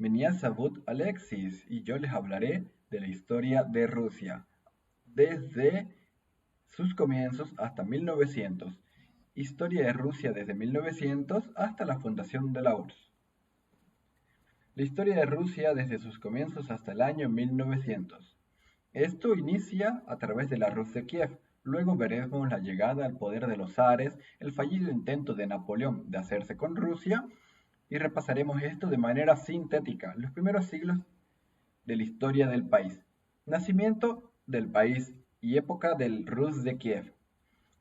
Меня зовут Alexis y yo les hablaré de la historia de Rusia, desde sus comienzos hasta 1900. Historia de Rusia desde 1900 hasta la fundación de la URSS. La historia de Rusia desde sus comienzos hasta el año 1900. Esto inicia a través de la Rus de Kiev. Luego veremos la llegada al poder de los zares, el fallido intento de Napoleón de hacerse con Rusia y repasaremos esto de manera sintética, los primeros siglos de la historia del país. Nacimiento del país y época del Rus de Kiev.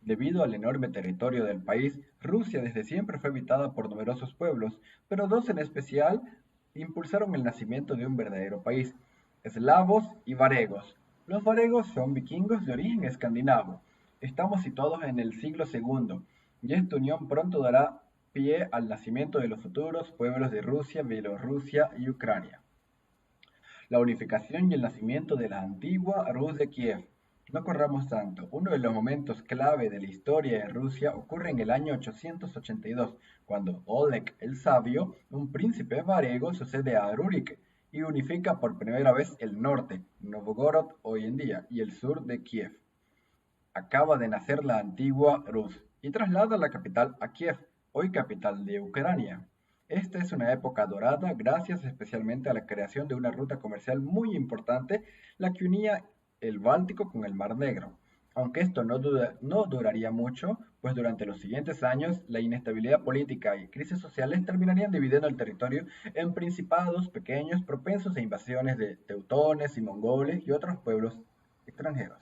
Debido al enorme territorio del país, Rusia desde siempre fue habitada por numerosos pueblos, pero dos en especial impulsaron el nacimiento de un verdadero país: eslavos y varegos. Los varegos son vikingos de origen escandinavo. Estamos situados en el siglo segundo, y esta unión pronto dará pie al nacimiento de los futuros pueblos de Rusia, Bielorrusia y Ucrania. La unificación y el nacimiento de la antigua Rus de Kiev. No corramos tanto. Uno de los momentos clave de la historia de Rusia ocurre en el año 882, cuando Oleg el Sabio, un príncipe varego, sucede a Rurik y unifica por primera vez el norte, Novgorod hoy en día, y el sur de Kiev. Acaba de nacer la antigua Rus y traslada la capital a Kiev, hoy capital de Ucrania. Esta es una época dorada gracias especialmente a la creación de una ruta comercial muy importante, la que unía el Báltico con el Mar Negro. Aunque esto no duraría mucho, pues durante los siguientes años la inestabilidad política y crisis sociales terminarían dividiendo el territorio en principados pequeños propensos a invasiones de teutones y mongoles y otros pueblos extranjeros.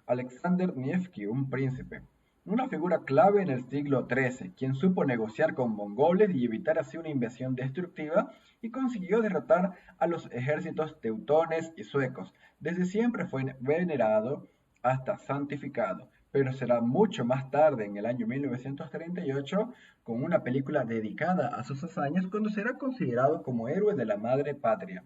Alexander Nevsky, un príncipe, una figura clave en el siglo XIII, quien supo negociar con mongoles y evitar así una invasión destructiva y consiguió derrotar a los ejércitos teutones y suecos. Desde siempre fue venerado hasta santificado, pero será mucho más tarde, en el año 1938, con una película dedicada a sus hazañas, cuando será considerado como héroe de la madre patria.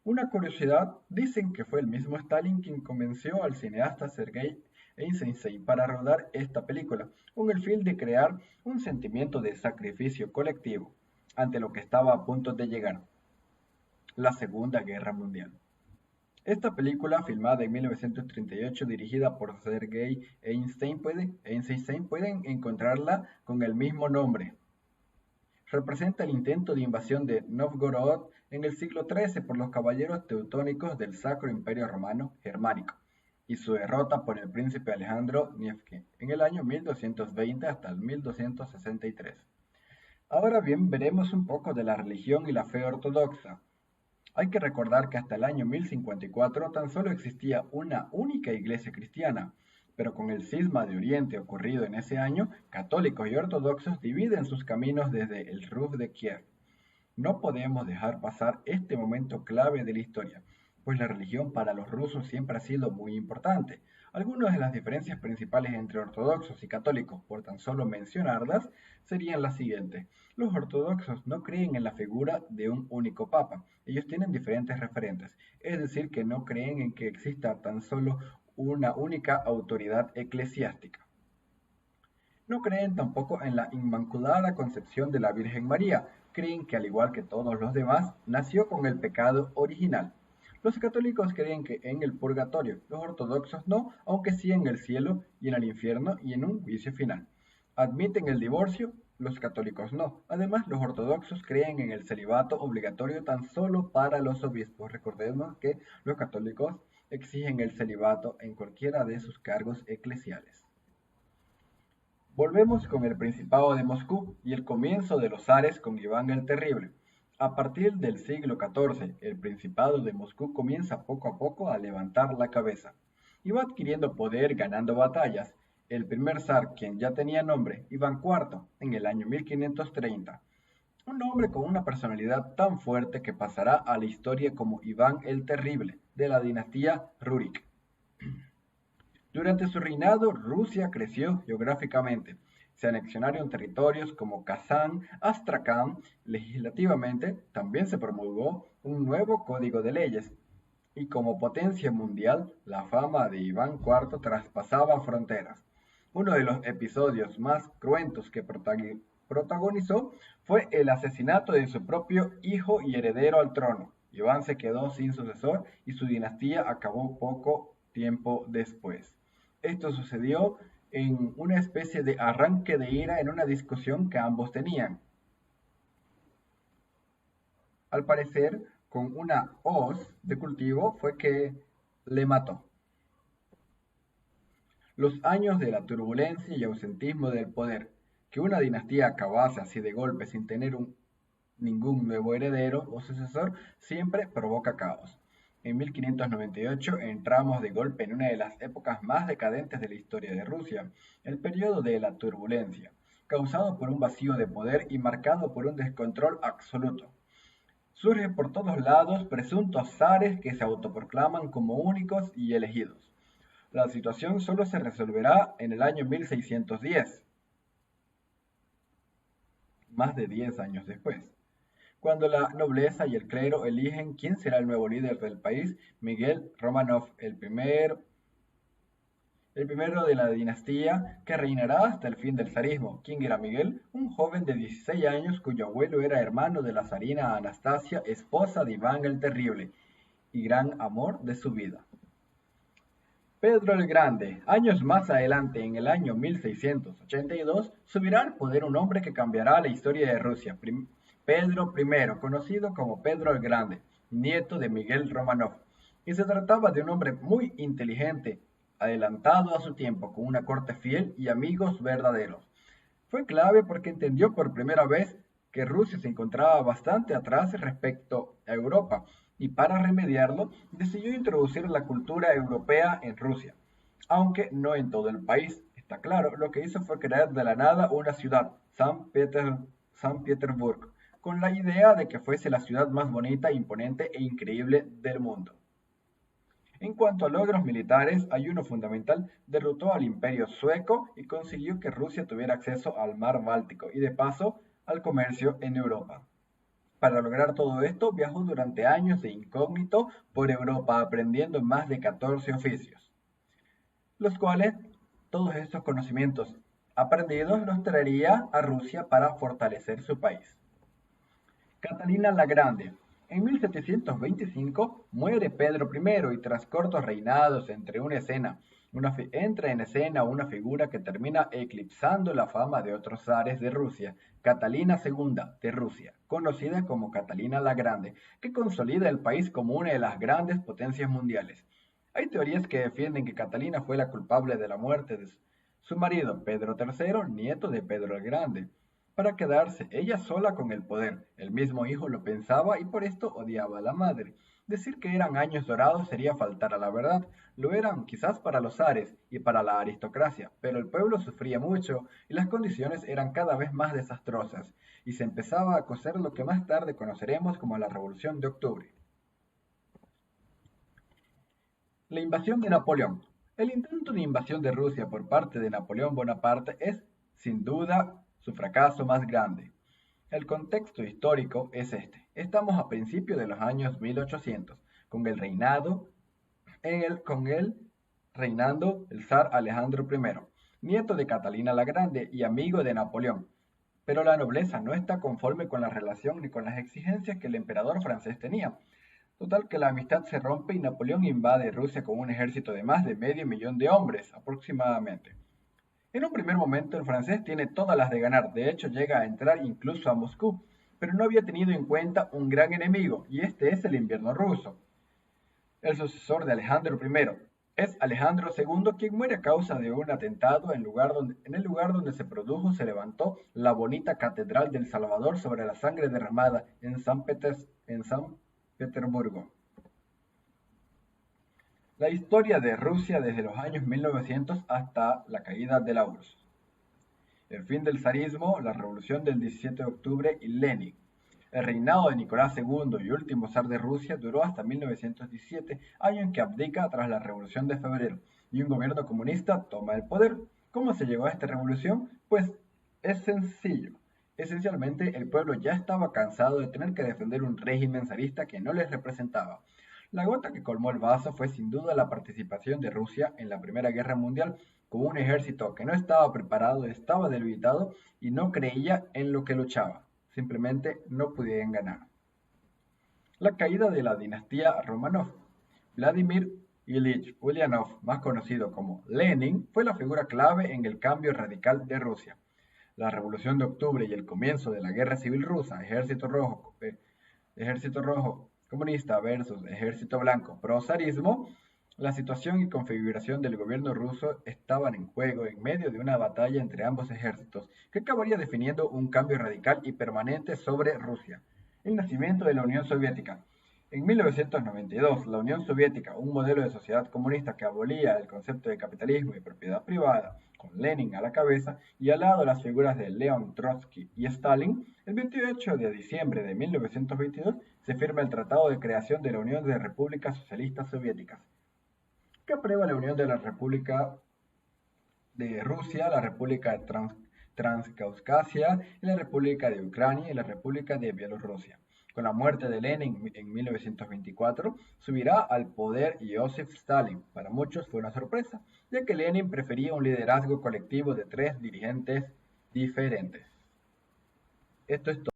Una curiosidad, dicen que fue el mismo Stalin quien convenció al cineasta Sergei Eisenstein para rodar esta película, con el fin de crear un sentimiento de sacrificio colectivo ante lo que estaba a punto de llegar, la Segunda Guerra Mundial. Esta película, filmada en 1938, dirigida por Sergei Eisenstein, pueden encontrarla con el mismo nombre. Representa el intento de invasión de Novgorod en el siglo XIII por los caballeros teutónicos del Sacro Imperio Romano Germánico y su derrota por el príncipe Alejandro Nevsky en el año 1220 hasta el 1263. Ahora bien, veremos un poco de la religión y la fe ortodoxa. Hay que recordar que hasta el año 1054 tan solo existía una única iglesia cristiana, pero con el cisma de Oriente ocurrido en ese año, católicos y ortodoxos dividen sus caminos desde el Ruf de Kiev. No podemos dejar pasar este momento clave de la historia, pues la religión para los rusos siempre ha sido muy importante. Algunas de las diferencias principales entre ortodoxos y católicos, por tan solo mencionarlas, serían las siguientes. Los ortodoxos no creen en la figura de un único papa. Ellos tienen diferentes referentes, es decir, que no creen en que exista tan solo una única autoridad eclesiástica. No creen tampoco en la Inmaculada Concepción de la Virgen María. Creen que, al igual que todos los demás, nació con el pecado original. Los católicos creen que en el purgatorio, los ortodoxos no, aunque sí en el cielo y en el infierno y en un juicio final. Admiten el divorcio, los católicos no. Además, los ortodoxos creen en el celibato obligatorio tan solo para los obispos. Recordemos que los católicos exigen el celibato en cualquiera de sus cargos eclesiales. Volvemos con el Principado de Moscú y el comienzo de los zares con Iván el Terrible. A partir del siglo XIV, el Principado de Moscú comienza poco a poco a levantar la cabeza y va adquiriendo poder ganando batallas. El primer zar, quien ya tenía nombre, Iván IV, en el año 1530. Un hombre con una personalidad tan fuerte que pasará a la historia como Iván el Terrible, de la dinastía Rurik. Durante su reinado, Rusia creció geográficamente. Se anexionaron territorios como Kazán, Astracán. Legislativamente, también se promulgó un nuevo código de leyes. Y como potencia mundial, la fama de Iván IV traspasaba fronteras. Uno de los episodios más cruentos que protagonizó fue el asesinato de su propio hijo y heredero al trono. Iván se quedó sin sucesor y su dinastía acabó poco tiempo después. Esto sucedió en una especie de arranque de ira en una discusión que ambos tenían. Al parecer, con una hoz de cultivo fue que le mató. Los años de la turbulencia y ausentismo del poder, que una dinastía acabase así de golpe sin tener ningún nuevo heredero o sucesor, siempre provoca caos. En 1598 entramos de golpe en una de las épocas más decadentes de la historia de Rusia, el periodo de la turbulencia, causado por un vacío de poder y marcado por un descontrol absoluto. Surgen por todos lados presuntos zares que se autoproclaman como únicos y elegidos. La situación solo se resolverá en el año 1610, más de 10 años después, cuando la nobleza y el clero eligen quién será el nuevo líder del país, Miguel Romanov, el primero de la dinastía que reinará hasta el fin del zarismo. ¿Quién era Miguel? Un joven de 16 años cuyo abuelo era hermano de la zarina Anastasia, esposa de Iván el Terrible, y gran amor de su vida. Pedro el Grande. Años más adelante, en el año 1682, subirá al poder un hombre que cambiará la historia de Rusia, Pedro I, conocido como Pedro el Grande, nieto de Miguel Romanov. Y se trataba de un hombre muy inteligente, adelantado a su tiempo, con una corte fiel y amigos verdaderos. Fue clave porque entendió por primera vez que Rusia se encontraba bastante atrás respecto a Europa, y para remediarlo decidió introducir la cultura europea en Rusia, aunque no en todo el país. Está claro, lo que hizo fue crear de la nada una ciudad, San Petersburg, con la idea de que fuese la ciudad más bonita, imponente e increíble del mundo. En cuanto a logros militares, hay uno fundamental: derrotó al Imperio Sueco y consiguió que Rusia tuviera acceso al mar Báltico y de paso al comercio en Europa. Para lograr todo esto, viajó durante años de incógnito por Europa aprendiendo más de 14 oficios, los cuales todos estos conocimientos aprendidos los traería a Rusia para fortalecer su país. Catalina la Grande. En 1725 muere Pedro I y tras cortos reinados entra en escena una figura que termina eclipsando la fama de otros zares de Rusia, Catalina II de Rusia, conocida como Catalina la Grande, que consolida el país como una de las grandes potencias mundiales. Hay teorías que defienden que Catalina fue la culpable de la muerte de su marido Pedro III, nieto de Pedro el Grande, para quedarse ella sola con el poder. El mismo hijo lo pensaba y por esto odiaba a la madre. Decir que eran años dorados sería faltar a la verdad. Lo eran quizás para los zares y para la aristocracia, pero el pueblo sufría mucho y las condiciones eran cada vez más desastrosas, y se empezaba a cocer lo que más tarde conoceremos como la Revolución de Octubre. La invasión de Napoleón. El intento de invasión de Rusia por parte de Napoleón Bonaparte es, sin duda, su fracaso más grande. El contexto histórico es este. Estamos a principios de los años 1800, con el reinando el zar Alejandro I, nieto de Catalina la Grande y amigo de Napoleón. Pero la nobleza no está conforme con la relación ni con las exigencias que el emperador francés tenía. Total que la amistad se rompe y Napoleón invade Rusia con un ejército de más de medio millón de hombres, aproximadamente. En un primer momento el francés tiene todas las de ganar, de hecho llega a entrar incluso a Moscú, pero no había tenido en cuenta un gran enemigo, y este es el invierno ruso. El sucesor de Alejandro I es Alejandro II, quien muere a causa de un atentado en el lugar donde se produjo se levantó la bonita Catedral del Salvador sobre la sangre derramada en San Petersburgo. La historia de Rusia desde los años 1900 hasta la caída de la URSS. El fin del zarismo, la revolución del 17 de octubre y Lenin. El reinado de Nicolás II y último zar de Rusia duró hasta 1917, año en que abdica tras la Revolución de Febrero, y un gobierno comunista toma el poder. ¿Cómo se llegó a esta revolución? Pues es sencillo. Esencialmente, el pueblo ya estaba cansado de tener que defender un régimen zarista que no les representaba. La gota que colmó el vaso fue sin duda la participación de Rusia en la Primera Guerra Mundial, con un ejército que no estaba preparado, estaba debilitado y no creía en lo que luchaba. Simplemente no podían ganar. La caída de la dinastía Romanov. Vladimir Ilich Ulyanov, más conocido como Lenin, fue la figura clave en el cambio radical de Rusia. La Revolución de Octubre y el comienzo de la Guerra Civil Rusa, Ejército Rojo comunista versus Ejército Blanco pro-zarismo, la situación y configuración del gobierno ruso estaban en juego en medio de una batalla entre ambos ejércitos que acabaría definiendo un cambio radical y permanente sobre Rusia. El nacimiento de la Unión Soviética. En 1992, la Unión Soviética, un modelo de sociedad comunista que abolía el concepto de capitalismo y propiedad privada, con Lenin a la cabeza y al lado las figuras de León Trotsky y Stalin, el 28 de diciembre de 1922 se firma el Tratado de Creación de la Unión de Repúblicas Socialistas Soviéticas, que aprueba la unión de la República de Rusia, la República de Transcaucasia, la República de Ucrania y la República de Bielorrusia. Con la muerte de Lenin en 1924, subirá al poder Joseph Stalin. Para muchos fue una sorpresa, ya que Lenin prefería un liderazgo colectivo de tres dirigentes diferentes. Esto es todo.